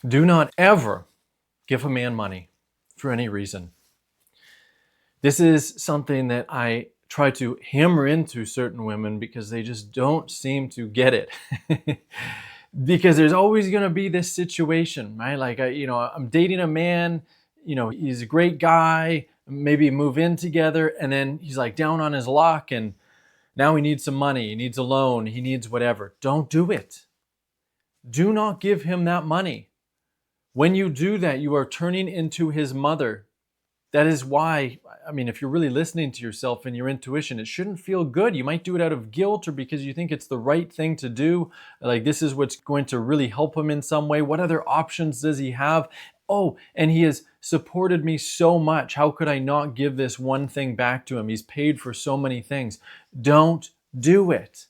Do not ever give a man money for any reason. This is something that I try to hammer into certain women because they just don't seem to get it. Because there's always going to be this situation, right? Like, I'm dating a man, he's a great guy, maybe move in together, and then he's like down on his luck, and now he needs some money, he needs a loan, he needs whatever. Don't do it. Do not give him that money. When you do that, you are turning into his mother. That is why, if you're really listening to yourself and your intuition, it shouldn't feel good. You might do it out of guilt or because you think it's the right thing to do. Like, this is what's going to really help him in some way. What other options does he have? Oh, and he has supported me so much. How could I not give this one thing back to him? He's paid for so many things. Don't do it.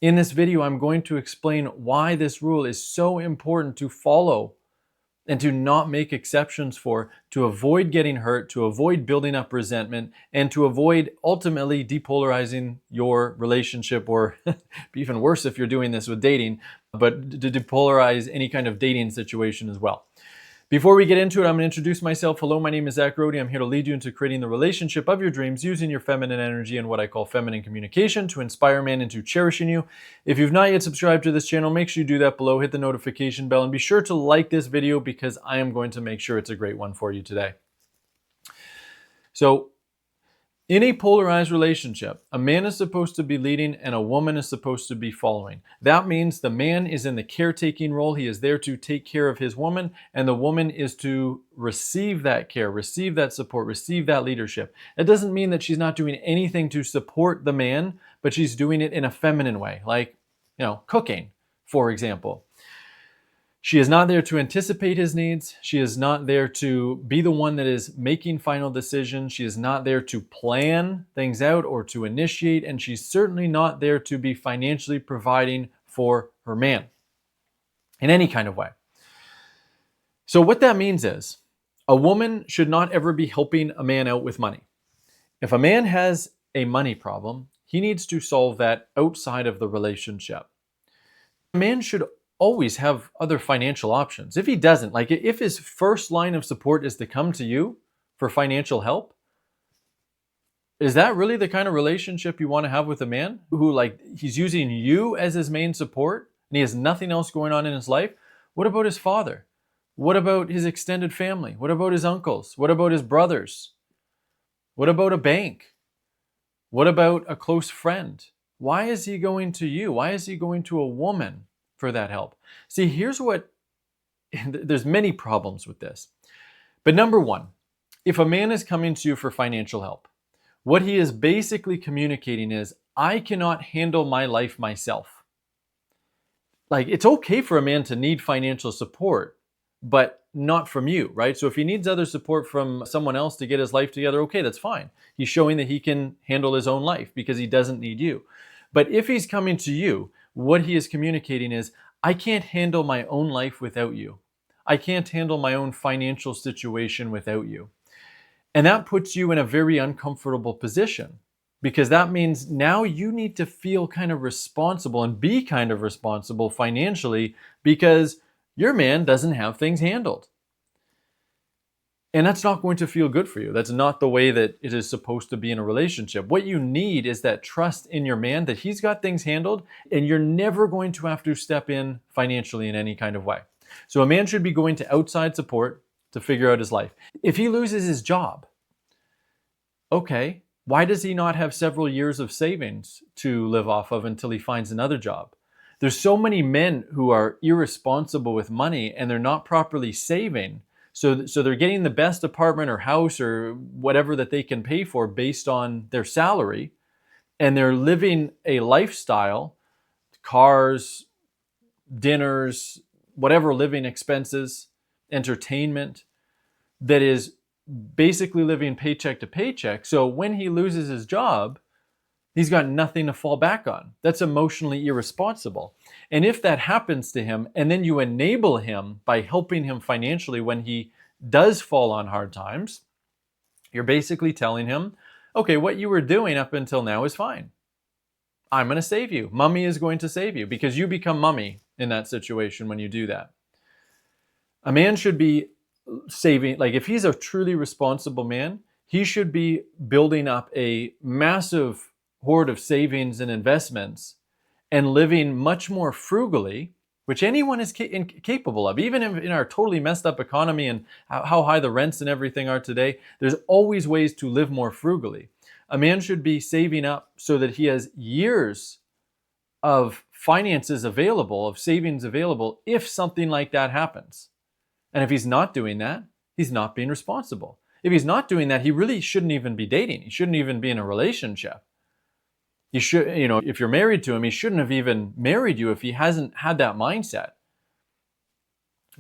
In this video, I'm going to explain why this rule is so important to follow and to not make exceptions for, to avoid getting hurt, to avoid building up resentment, and to avoid ultimately depolarizing your relationship, or even worse if you're doing this with dating, but to depolarize any kind of dating situation as well. Before we get into it, I'm going to introduce myself. Hello, my name is Zach Rody. I'm here to lead you into creating the relationship of your dreams using your feminine energy and what I call feminine communication to inspire men into cherishing you. If you've not yet subscribed to this channel, make sure you do that below. Hit the notification bell and be sure to like this video because I am going to make sure it's a great one for you today. So, in a polarized relationship, a man is supposed to be leading and a woman is supposed to be following. That means the man is in the caretaking role. He is there to take care of his woman, and the woman is to receive that care, receive that support, receive that leadership. It doesn't mean that she's not doing anything to support the man, but she's doing it in a feminine way, like, cooking, for example. She is not there to anticipate his needs. She is not there to be the one that is making final decisions. She is not there to plan things out or to initiate, and she's certainly not there to be financially providing for her man in any kind of way. So what that means is a woman should not ever be helping a man out with money. If a man has a money problem, he needs to solve that outside of the relationship. A man should always have other financial options. If he doesn't, like if his first line of support is to come to you for financial help, is that really the kind of relationship you want to have with a man who, like, he's using you as his main support and he has nothing else going on in his life? What about his father? What about his extended family? What about his uncles? What about his brothers? What about a bank? What about a close friend? Why is he going to you? Why is he going to a woman for that help? See, there's many problems with this. But number one, if a man is coming to you for financial help, what he is basically communicating is, I cannot handle my life myself. Like, it's okay for a man to need financial support, but not from you, right? So if he needs other support from someone else to get his life together, okay, that's fine. He's showing that he can handle his own life because he doesn't need you. But if he's coming to you, what he is communicating is, I can't handle my own life without you. I can't handle my own financial situation without you. And that puts you in a very uncomfortable position because that means now you need to feel kind of responsible and be kind of responsible financially because your man doesn't have things handled. And that's not going to feel good for you. That's not the way that it is supposed to be in a relationship. What you need is that trust in your man that he's got things handled and you're never going to have to step in financially in any kind of way. So a man should be going to outside support to figure out his life. If he loses his job, okay, why does he not have several years of savings to live off of until he finds another job? There's so many men who are irresponsible with money and they're not properly saving. So they're getting the best apartment or house or whatever that they can pay for based on their salary. And they're living a lifestyle, cars, dinners, whatever living expenses, entertainment, that is basically living paycheck to paycheck. So when he loses his job, he's got nothing to fall back on. That's emotionally irresponsible. And if that happens to him, and then you enable him by helping him financially when he does fall on hard times, you're basically telling him, okay, what you were doing up until now is fine. I'm going to save you. Mommy is going to save you because you become mommy in that situation when you do that. A man should be saving, like if he's a truly responsible man, he should be building up a massive hoard of savings and investments and living much more frugally, which anyone is capable of. Even in our totally messed up economy and how high the rents and everything are today, there's always ways to live more frugally. A man should be saving up so that he has years of finances available, of savings available, if something like that happens. And if he's not doing that, he's not being responsible. If he's not doing that, he really shouldn't even be dating. He shouldn't even be in a relationship. You should, if you're married to him, he shouldn't have even married you if he hasn't had that mindset.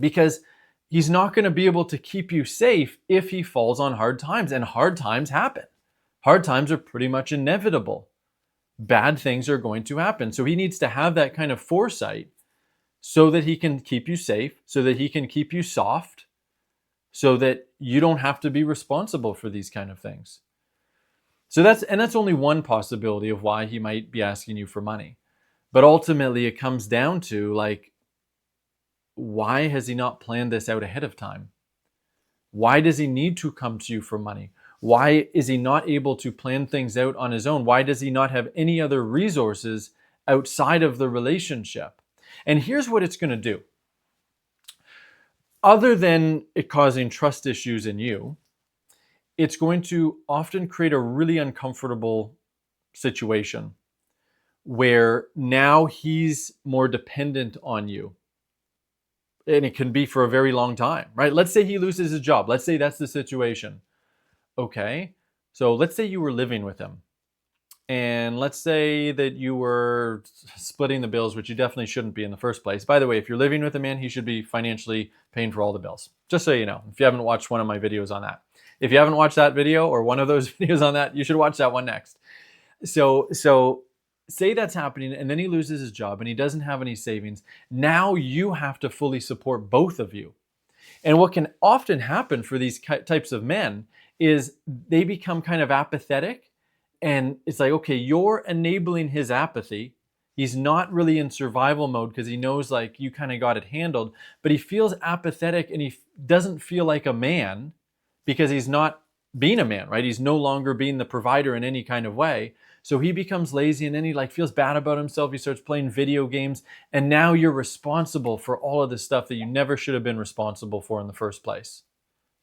Because he's not going to be able to keep you safe if he falls on hard times. And hard times happen. Hard times are pretty much inevitable. Bad things are going to happen. So he needs to have that kind of foresight so that he can keep you safe, so that he can keep you soft, so that you don't have to be responsible for these kind of things. So that's only one possibility of why he might be asking you for money. But ultimately it comes down to, like, why has he not planned this out ahead of time? Why does he need to come to you for money? Why is he not able to plan things out on his own? Why does he not have any other resources outside of the relationship? And here's what it's going to do. Other than it causing trust issues in you, it's going to often create a really uncomfortable situation where now he's more dependent on you. And it can be for a very long time, right? Let's say he loses his job. Let's say that's the situation. Okay, so let's say you were living with him. And let's say that you were splitting the bills, which you definitely shouldn't be in the first place. By the way, if you're living with a man, he should be financially paying for all the bills. Just so you know, if you haven't watched one of my videos on that. If you haven't watched that video or one of those videos on that, you should watch that one next. So say that's happening and then he loses his job and he doesn't have any savings. Now you have to fully support both of you. And what can often happen for these types of men is they become kind of apathetic. And it's like, okay, you're enabling his apathy. He's not really in survival mode because he knows like you kind of got it handled, but he feels apathetic and he doesn't feel like a man because he's not being a man, right? He's no longer being the provider in any kind of way. So he becomes lazy and then he like feels bad about himself. He starts playing video games and now you're responsible for all of the stuff that you never should have been responsible for in the first place.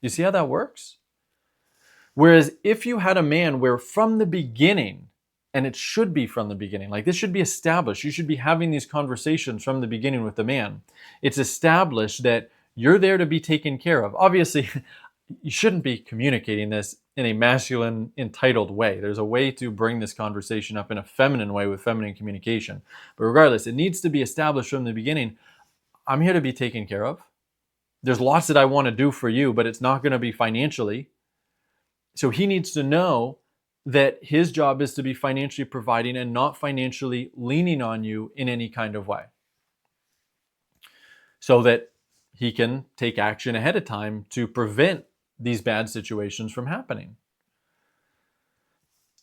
You see how that works? Whereas if you had a man where from the beginning, and it should be from the beginning, like this should be established, you should be having these conversations from the beginning with the man. It's established that you're there to be taken care of. Obviously, you shouldn't be communicating this in a masculine, entitled way. There's a way to bring this conversation up in a feminine way with feminine communication. But regardless, it needs to be established from the beginning. I'm here to be taken care of. There's lots that I want to do for you, but it's not going to be financially. So he needs to know that his job is to be financially providing and not financially leaning on you in any kind of way. So that he can take action ahead of time to prevent these bad situations from happening.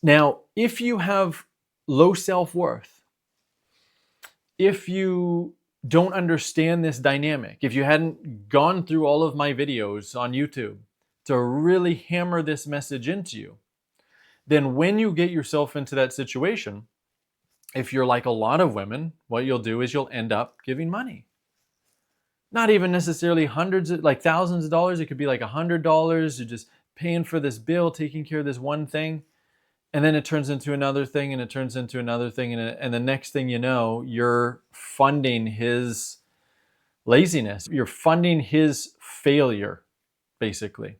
Now, if you have low self-worth, if you don't understand this dynamic, if you hadn't gone through all of my videos on YouTube to really hammer this message into you, then when you get yourself into that situation, if you're like a lot of women, what you'll do is you'll end up giving money. Not even necessarily hundreds, like thousands of dollars. It could be like $100. You're just paying for this bill, taking care of this one thing. And then it turns into another thing and it turns into another thing. And the next thing you know, you're funding his laziness. You're funding his failure, basically.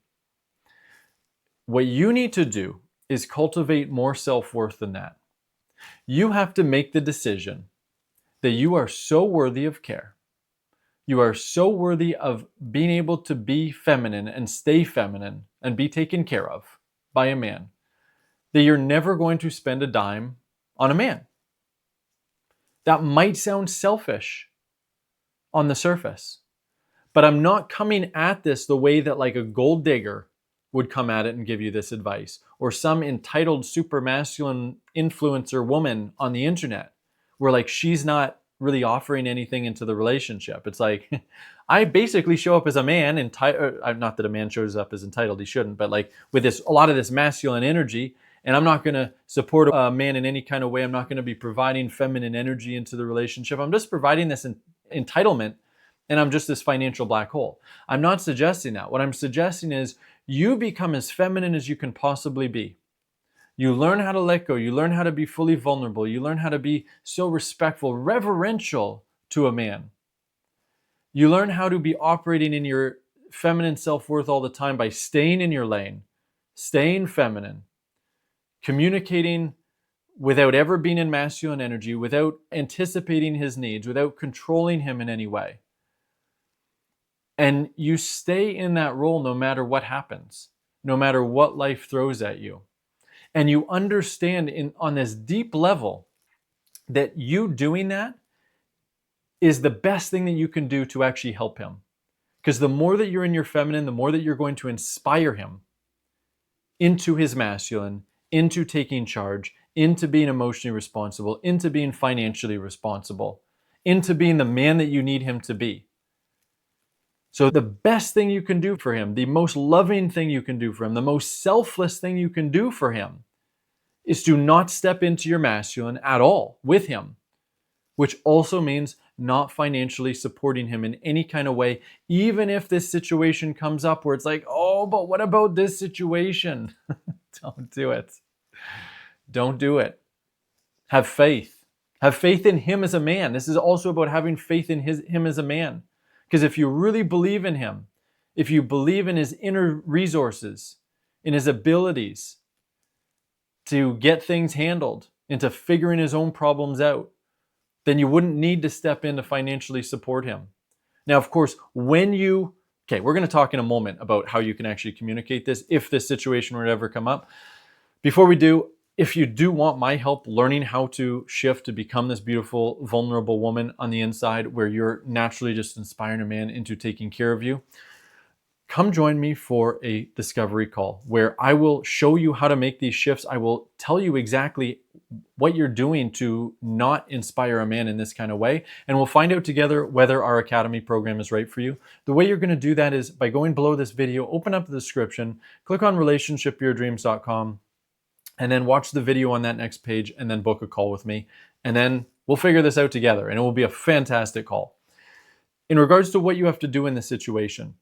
What you need to do is cultivate more self-worth than that. You have to make the decision that you are so worthy of care. You are so worthy of being able to be feminine and stay feminine and be taken care of by a man that you're never going to spend a dime on a man. That might sound selfish on the surface, but I'm not coming at this the way that like a gold digger would come at it and give you this advice, or some entitled super masculine influencer woman on the internet where like she's not really offering anything into the relationship. It's like, I basically show up as a man, not that a man shows up as entitled, he shouldn't, but like with a lot of this masculine energy, and I'm not going to support a man in any kind of way. I'm not going to be providing feminine energy into the relationship. I'm just providing this entitlement, and I'm just this financial black hole. I'm not suggesting that. What I'm suggesting is you become as feminine as you can possibly be. You learn how to let go. You learn how to be fully vulnerable. You learn how to be so respectful, reverential to a man. You learn how to be operating in your feminine self-worth all the time by staying in your lane, staying feminine, communicating without ever being in masculine energy, without anticipating his needs, without controlling him in any way. And you stay in that role no matter what happens, no matter what life throws at you. And you understand on this deep level that you doing that is the best thing that you can do to actually help him. Because the more that you're in your feminine, the more that you're going to inspire him into his masculine, into taking charge, into being emotionally responsible, into being financially responsible, into being the man that you need him to be. So the best thing you can do for him, the most loving thing you can do for him, the most selfless thing you can do for him is to not step into your masculine at all with him, which also means not financially supporting him in any kind of way, even if this situation comes up where it's like, oh, but what about this situation? Don't do it. Don't do it. Have faith. Have faith in him as a man. This is also about having faith in him as a man. Because if you really believe in him, if you believe in his inner resources, in his abilities to get things handled, into figuring his own problems out, then you wouldn't need to step in to financially support him. Now, of course, we're going to talk in a moment about how you can actually communicate this if this situation were to ever come up. Before we do, if you do want my help learning how to shift to become this beautiful, vulnerable woman on the inside where you're naturally just inspiring a man into taking care of you, come join me for a discovery call where I will show you how to make these shifts. I will tell you exactly what you're doing to not inspire a man in this kind of way. And we'll find out together whether our Academy program is right for you. The way you're going to do that is by going below this video, open up the description, click on relationshipyourdreams.com, and then watch the video on that next page and then book a call with me. And then we'll figure this out together and it will be a fantastic call. In regards to what you have to do in this situation,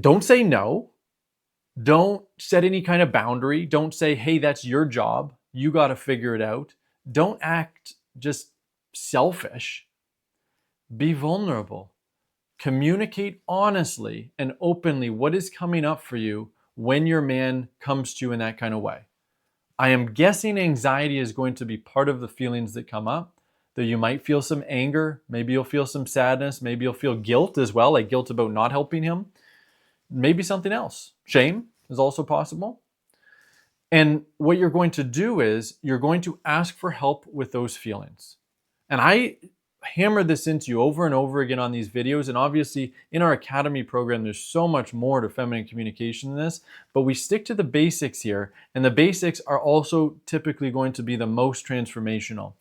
don't say no. Don't set any kind of boundary. Don't say, hey, that's your job. You got to figure it out. Don't act just selfish. Be vulnerable. Communicate honestly and openly what is coming up for you when your man comes to you in that kind of way. I am guessing anxiety is going to be part of the feelings that come up. Though you might feel some anger. Maybe you'll feel some sadness. Maybe you'll feel guilt as well, like guilt about not helping him. Maybe something else. Shame is also possible. And what you're going to do is you're going to ask for help with those feelings. And I hammer this into you over and over again on these videos. And obviously in our Academy program, there's so much more to feminine communication than this, but we stick to the basics here. And the basics are also typically going to be the most transformational.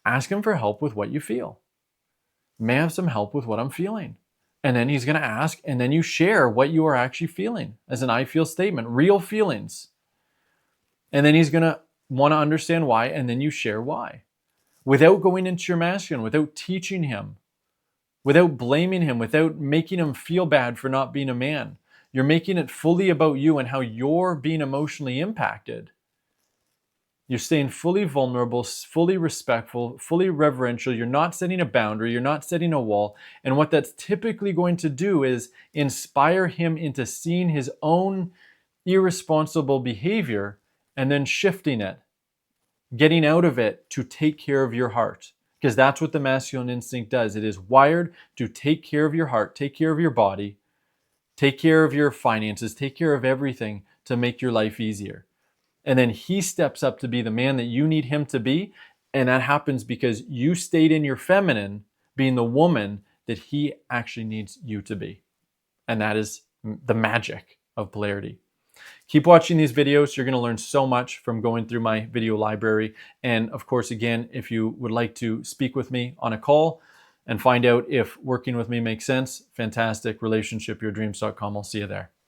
Ask him for help with what you feel. May I have some help with what I'm feeling? And then he's going to ask, and then you share what you are actually feeling as an I feel statement, real feelings. And then he's going to want to understand why, and then you share why. Without going into your masculine, without teaching him, without blaming him, without making him feel bad for not being a man. You're making it fully about you and how you're being emotionally impacted. You're staying fully vulnerable, fully respectful, fully reverential. You're not setting a boundary. You're not setting a wall. And what that's typically going to do is inspire him into seeing his own irresponsible behavior and then shifting it, getting out of it to take care of your heart. Because that's what the masculine instinct does. It is wired to take care of your heart, take care of your body, take care of your finances, take care of everything to make your life easier. And then he steps up to be the man that you need him to be. And that happens because you stayed in your feminine, being the woman that he actually needs you to be. And that is the magic of polarity. Keep watching these videos. You're going to learn so much from going through my video library. And of course, again, if you would like to speak with me on a call and find out if working with me makes sense, fantastic. Relationshipyourdreams.com. I'll see you there.